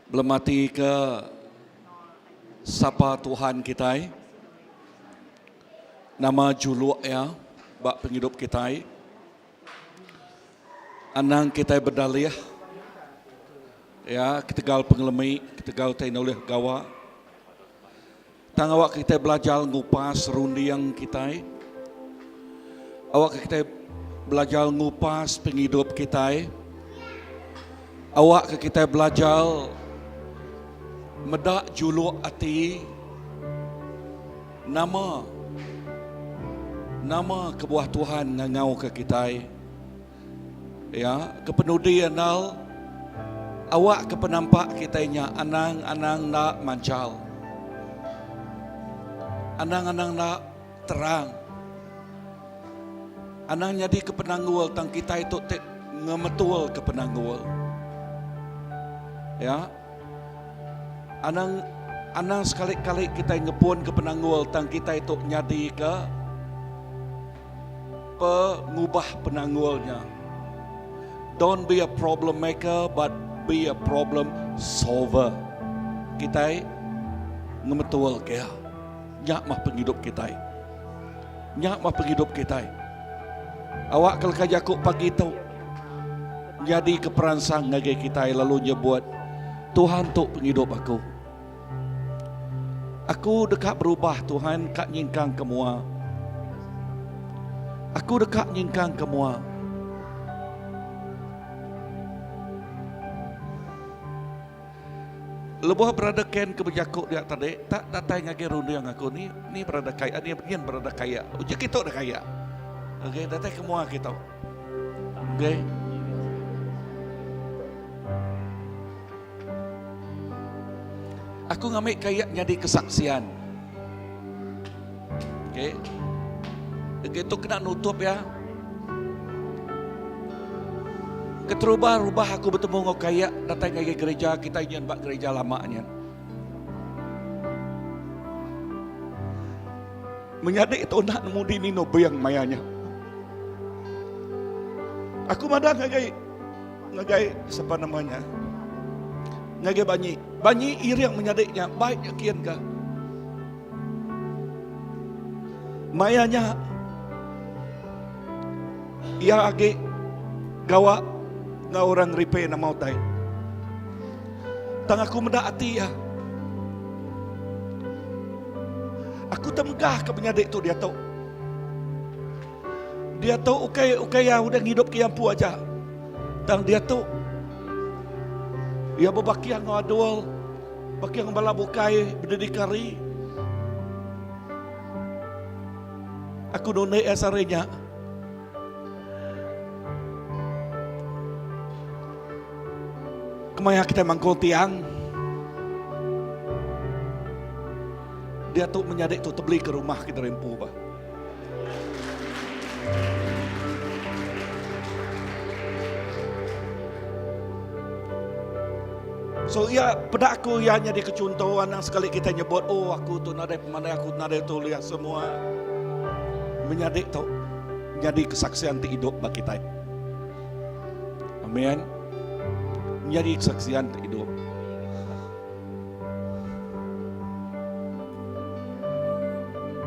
Belum mati ke sapa Tuhan kita, nama juluk ya, bak penghidup kita. Anang kita berdalih, ya, ketegal pengelemi, ketegal teknologi gawa. Tang awak kita belajar ngupas rundiang kita. Awak kita belajar ngupas penghidup kita. Awak kita belajar medak juluk ati nama kebuah Tuhan ngau ke kita, ya, kepenudian nal awak kepenampak kitanya anang nak mancal, anang nak terang, anang jadi kepenanggul tang kita itu ngemetul kepenanggul, ya. Anang sekali-kali kita ngepun ke penanggul tang kita itu nyadi ke pengubah penanggulnya. Don't be a problem maker, but be a problem solver. Kita ngemetul ke nyak mah penghidup kita. Nyak mah penghidup kita. Awak kalau kajakuk pagi tu jadi keperansang ngage kita lalu nyebut Tuhan tu penghidup aku. Aku dekat berubah Tuhan kak nyingkang kemua. Aku dekat nyingkang kemua. Lebuh berada ken kebejakuk dia tadi tak datang ngage rundiang aku ni berada kaya ni bagian berada kaya. Uji kita dah kaya. Okey, datang kemua kita. Okey. Aku ngambil kayak jadi kesaksian. Okey. Begitu kena nutup ya. Keterubah-rubah aku bertemu dengan kayak datang ke gereja kita ingin buat gereja lamanya. Menyadik itu nak nemu di nino bayang mayanya. Aku madang ngagai siapa namanya? Ngagai banyi iri yang menyadiknya baik yakin ke mayanya ia agi gawa ngau orang ripe na mautai tang aku mendak hati ya aku temgah ke penyadik tu dia tahu ukai ya udah hidup kiampu aja tang dia tu ia berbaki yang ngadol, baki yang balabukai, berdedikari. Aku donai asarenya. Kemaya kita mangkul tiang. Dia tu menyadik tu terbeli ke rumah kita rempu bah. So ya pada aku ya jadi kecuntuhan yang sekali kita nyebut aku tu nadai pemandai aku nadai tu lihat semua menyadik tu jadi kesaksian ti hidup bagi kita. Amin. Menjadi kesaksian ti hidup.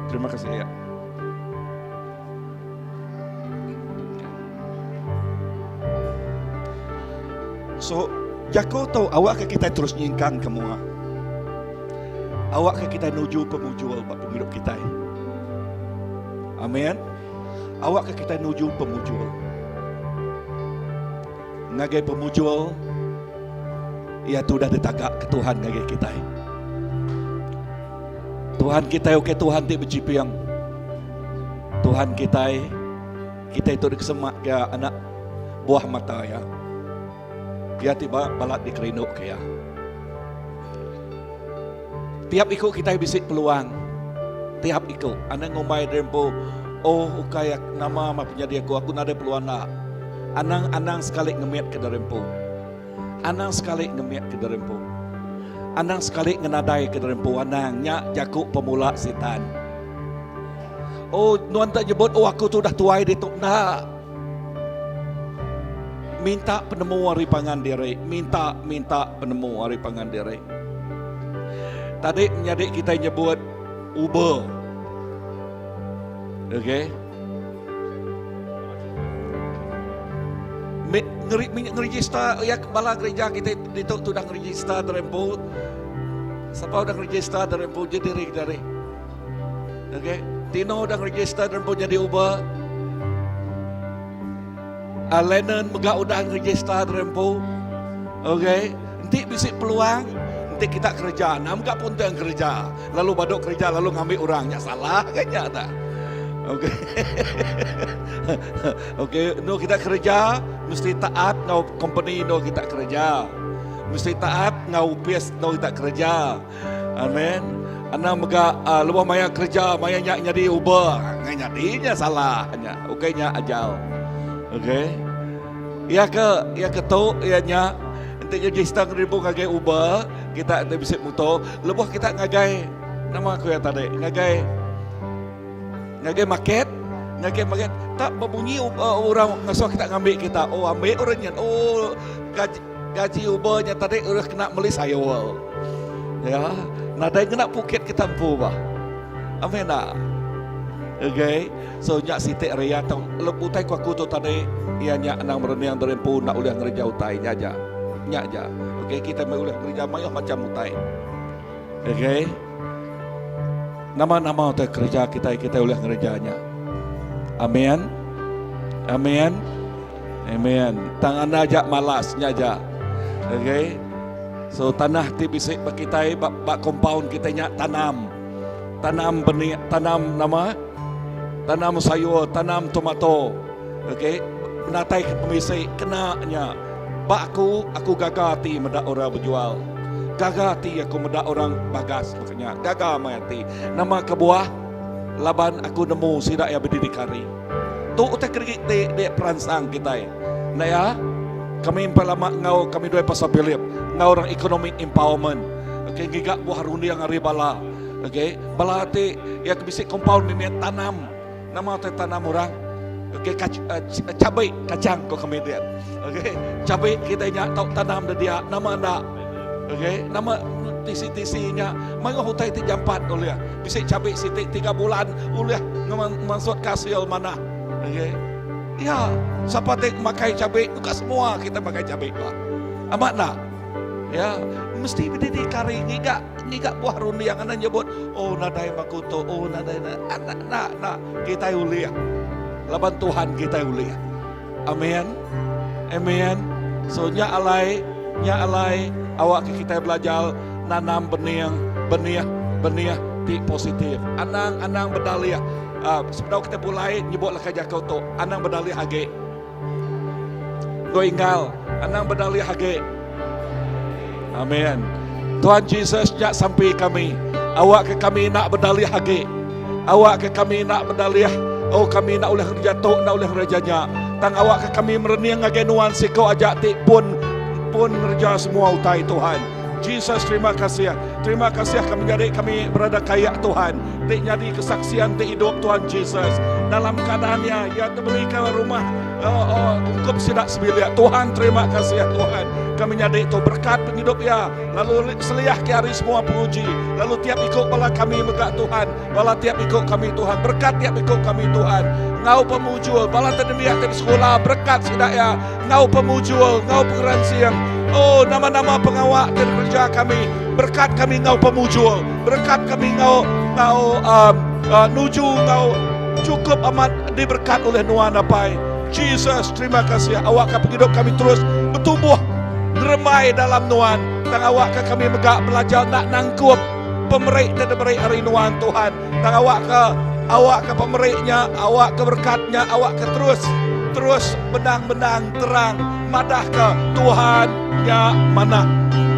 Terima kasih ya. So Jago tahu awak ke kita terus nyingkang kemua. Awak ke kita nuju pemujul bak penghidup kita. Amin. Awak ke kita nuju pemujul. Ngagai pemujul ia tu dah ditagak ke Tuhan ngagai kita. Tuhan kita oke Tuhan ti bercipiang. Tuhan kita itu dikesemak ke anak buah mata ya. Dia tiba balat di kerinuk kaya. Tiap ikut kita bisik peluang. Tiap ikut. Anang ngomai dempo. Oh, ukaya nama ma penjadi aku nada peluang nak. Anang sekali ngemiat ke darempo. Anang sekali ngemiat ke darempo. Anang sekali ngenadai ke darempo. Anang nyak jakuk pemula setan. Oh, nuan tak nyebut, oh aku tu dah tuai di tuk nak. minta penemu hari pangan diri. Minta penemu hari pangan diri. Tadi nyadik kita nyebut Uber. Okay. Ngeregister ya bala gereja kita itu sudah ngeregister derempu. Siapa sudah ngeregister derempu jadi diri dari. Okay. Tino sudah ngeregister derempu jadi Uber. Lennon megak udah ngeregister derempu. Okay. Nanti bisik peluang. Nanti kita kerja. Nampak pun tu yang kerja. Lalu baduk kerja lalu ngambil orangnya salah kayaknya tak. Okay. Okay, no kita kerja mesti taat ngau company no kita kerja. Mesti taat ngau PS no kita kerja. Amen. Ana mega luah maya kerja maya nyak jadi Uber. Nganyadinya salahnya. Okay nya ajal. Okay. Ya ke tu ya nya ente jadi stang ribu ngagai Uber, kita ente bisa motor, lebuh kita ngagai nama aku ya tadi, ngagai market tak berbunyi orang ngasuh kita ngambil kita. Oh ambil orangnya. Oh gaji Ubernya tadi udah kena beli sayur. Ya, nadai kena Phuket kita pu bah. Amen nak. Okay, so nyak sitik ria tong lebutai ku aku tu tadi ia nyak nang merenang derempu nak ulah ngerja utai nyak aja. Okay, kita mau ulah ngerja mayah macam utai. Okay. Nama-nama untuk kerja kita ulah ngerjanya. Amin. Amin. Amin. Tangan aja malasnya aja. Okay. So tanah ti bisik bagi kita bak compound kita nyak tanam benih, tanam sayur, tanam tomato. Okay. Menatai pemisik kenanya. Bak aku gagal ti medak orang berjual. Gagal ti aku medak orang bagas makanya gagal mati. Nama kebuah laban aku nemu sidak yang berdikari. Tu utak kerja de peransang kita. Nah ya, kami lama ngau kami dua pasal Philip ngau orang economic empowerment. Okay, gigak buah rundi yang bala. Okay, bala ti ya kebisik compound mimi tanam. Nama tu tanam orang. Okay, cabai kacang kau kami dia. Okay, cabai kita nyak tahu tanam dia nama nak. Okay, nama tisi-tisinya mangga hutai ti jampat oleh bisa cabai sitik 3 bulan oleh maksud kasil mana. Okay, ya siapa tek makai cabai bukan semua kita pakai cabai pak. Amat nak. Ya, mesti berdiri kari ngigak buah rundi yang anda nyebut oh nadai makuto oh nadai nak kita uliah. Laban Tuhan kita uliah. Amin. Amin. So nya alai awak kita belajar nanam benih ti positif. Anang berdalih. Sebelum kita mulai nyebut lah kerja kau tu. Anang berdalih hage. Go inggal. Anang berdalih hage. Amin. Tuhan Yesus jak sampai kami. Awak ke kami nak berdalih hage. Awak ke kami nak berdalih. Oh kami nak oleh kerja tu, nak oleh kerjanya. Tang awak ke kami merenang agai nuansi kau ajak ti pun kerja semua utai Tuhan. Jesus terima kasih. Terima kasih kami jadi kami berada kaya Tuhan. Tik jadi kesaksian ti hidup Tuhan Jesus. Dalam keadaannya ia terberikan rumah hukum sidak sebilik. Tuhan terima kasih Tuhan. Kami nyadek itu berkat penghidup ya. Lalu seliah ke hari semua puji. Lalu tiap ikut bala kami megak Tuhan. Bala tiap ikut kami Tuhan. Berkat tiap ikut kami Tuhan. Ngau pemujul. Bala terdemiak di sekolah. Berkat sidak ya. Ngau pemujul. Ngau pengeransiang. Oh nama-nama pengawak dan kerja kami. Berkat kami ngau pemujul. Berkat kami ngau nuju ngau cukup amat diberkat oleh Nuan Apai. Jesus terima kasih. Awak penghidup kami terus bertumbuh. Remai dalam Nuan. Tang awak ke kami megak belajar nak nangkup pemerik dan pemerik hari Nuan Tuhan. Tang awak ke pemeriknya, awak ke berkatnya, awak ke terus benang-benang terang madah ke Tuhannya mana.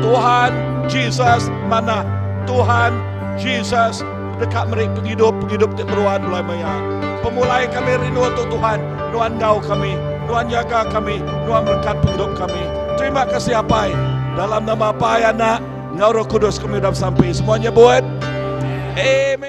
Tuhan Jesus mana. Tuhan Jesus dekat mereka penghidup beruan mulai maya. Pemulai kami rindu untuk Tuhan. Nuan ngau kami, Nuan jaga kami, Nuan berkat penghidup kami. Terima kasih Apai. Dalam nama Apai Anak, Ngau Roh Kudus kami sudah sampai. Semuanya buat. Amen.